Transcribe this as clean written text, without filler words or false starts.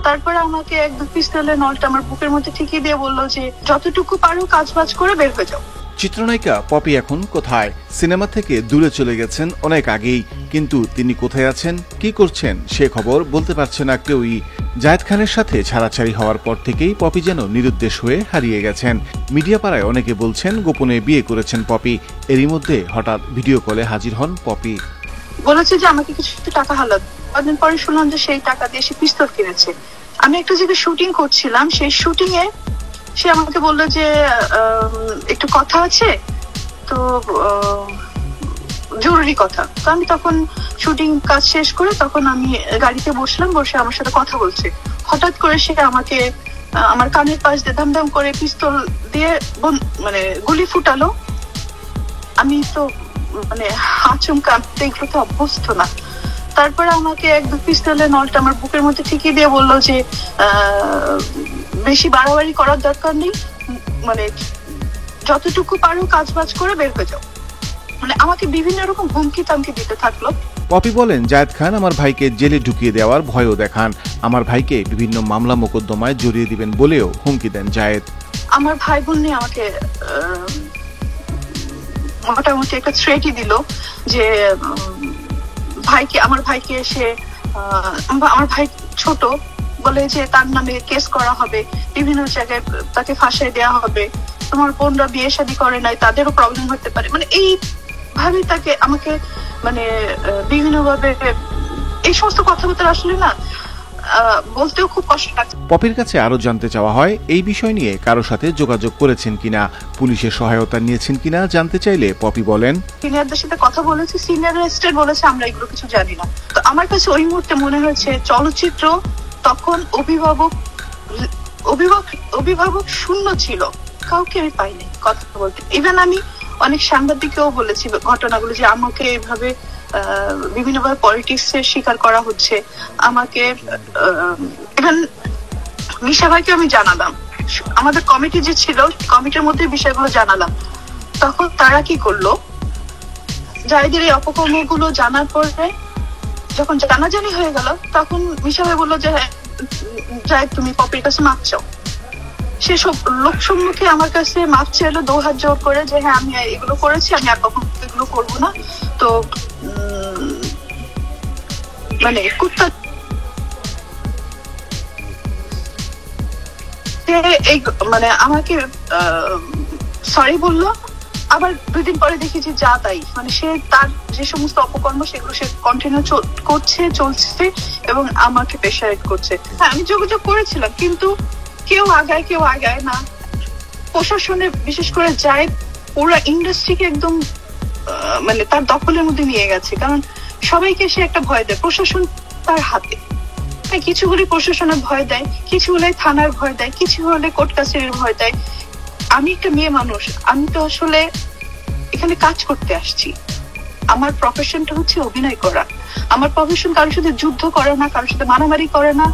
তারপরে আমাকে একদম পিস্তলের নলটা আমার বুকের মধ্যে ঠেকিয়ে দিয়ে বললো যে যতটুকু পারো কাজবাজ করে বের হয়ে যাও। চিত্রনায়িকা পপি এখন কোথায়? সিনেমা থেকে দূরে চলে গেছেন অনেক আগেই, কিন্তু তিনি কোথায় আছেন, কি করছেন সে খবর বলতে পারছে না কেউই। জায়েদ খানের সাথে ছাড়াছাড়ি হওয়ার পর থেকেই পপি যেন নিরুদ্দেশ হয়ে হারিয়ে গেছেন। মিডিয়া পাড়ায় অনেকে বলছেন গোপনে বিয়ে করেছেন পপি। এরই মধ্যে হঠাৎ ভিডিও কলে হাজির হন পপি। বলেছে যে আমাকে কিছু টাকা হালাত। কদিন পরে শুনলাম যে সেই টাকা দিয়ে সে পিস্তল কিনেছে। আমি একটা জায়গায় শুটিং করছিলাম, সেই শুটিং এ সে আমাকে বললো যে একটু কথা আছে, তো জরুরি কথা। তো আমি তখন শুটিং কাজ শেষ করে তখন আমি গাড়িতে বসলাম, বসে আমার সাথে কথা বলছে। হঠাৎ করে সে আমাকে আমার কানের পাশ দিয়ে ধাম করে পিস্তল দিয়ে মানে গুলি ফুটালো। আমি তো মানে আচমকা, এগুলো তো অভ্যস্ত না। তারপরে আমাকে একদম পিস্তলের নলটা আমার বুকের মধ্যে ঠেকিয়ে দিয়ে বললো যে বেশি বাড়াবাড়ি করার দরকার নেই, মানে যতটুকু পারো কাজবাজ করে বের হয়ে যাও। মানে আমাকে বিভিন্ন রকম হুমকি তামকি দিতে থাকলো। পপি বলেন, জায়েদ খান আমার ভাইকে জেলে ঢুকিয়ে দেওয়ার ভয়ও দেখান। আমার ভাইকে বিভিন্ন মামলা মোকদ্দমায় জড়িয়ে দিবেন বলেও হুমকি দেন জায়েদ। আমার ভাই বোন নিয়ে আমাকে মোটামুটি একটা থ্রেটই দিল যে আমার ভাইকে এসে আমার ভাই ছোট বলে যে তার নামে কেস করা হবে, বিভিন্ন জায়গায় তাকে ফাঁসাই দেওয়া হবে, তোমার বোনরা বিয়ে শাদী করে নাই তাদেরও প্রবলেম হতে পারে। মানে এই ভাবে তাকে আমাকে মানে বিভিন্ন ভাবে এই সমস্ত কথাবার্তা আসলে না বলতেও খুব কষ্ট লাগছে। পপির কাছে আরো জানতে চাওয়া হয় এই বিষয় নিয়ে কারো সাথে যোগাযোগ করেছেন কিনা, পুলিশের সহায়তা নিয়েছেন কিনা জানতে চাইলে পপি বলেন, সিনিয়রদের সাথে কথা বলেছি, সিনিয়ররা স্টেট বলেছে আমরা এগুলো কিছু জানি না। তো আমার কাছে ওই মুহূর্তে মনে হয়েছে চলচ্চিত্র তখন অভিভাবক শূন্য ছিল, কাউকে আমি পাইনি কথা বলতে। ইভেন আমি অনেক সাংবাদিককেও বলেছি ঘটনাগুলো যে আমাকে এইভাবে বিভিন্নভাবে পলিটিক্স এর শিকার করা হচ্ছে। আমাকে ইভেন মিশা ভাইকে আমি জানালাম, আমাদের কমিটি যে ছিল কমিটির মধ্যে বিষয়গুলো জানালাম। তখন তারা কি করলো, জায়েদের এই অপকর্মগুলো জানার পরে যখন জানাজানি হয়ে গেল তখন মিশা ভাই বললো যে হ্যাঁ জায়েদ তুমি পপির কাছে মাপ চাও। সে সব লোক সম্মুখে আমার কাছে মাপ চাইলো 2 হাত জোর করে যে হ্যাঁ আমি এগুলো করেছি, আমি আর কখনো এগুলো করবো না। তো মানে কুত্তা মানে আমাকে সরি বললো। আবার 2 দিন পরে দেখি যে যা তাই, মানে সে তার যে সমস্ত অপকর্ম সেগুলো সে কন্টিনিউ চলছে এবং আমাকে প্রেশারেট করছে। হ্যাঁ আমি যোগাযোগ করেছিলাম কিন্তু কেউ আগায় না। প্রশাসনে বিশেষ করে যায় পুরো ইন্ডাস্ট্রিকে একদম মানে তার দখলের মধ্যে নিয়ে গেছে, কারণ সবাইকে সে একটা ভয় দেয়, প্রশাসন তার হাতে। কিছু হলে প্রশাসনের ভয় দেয়, কিছু হলে থানার ভয় দেয়, কিছু হলে কোর্ট কাছারির ভয় দেয়। আমি একটা মেয়ে মানুষ, আমি তো আসলে এখানে কাজ করতে আসছি। আমার প্রফেশনটা হচ্ছে অভিনয় করা। আমার প্রফেশন কারোর সাথে যুদ্ধ করে না, কারোর সাথে মারামারি করে না।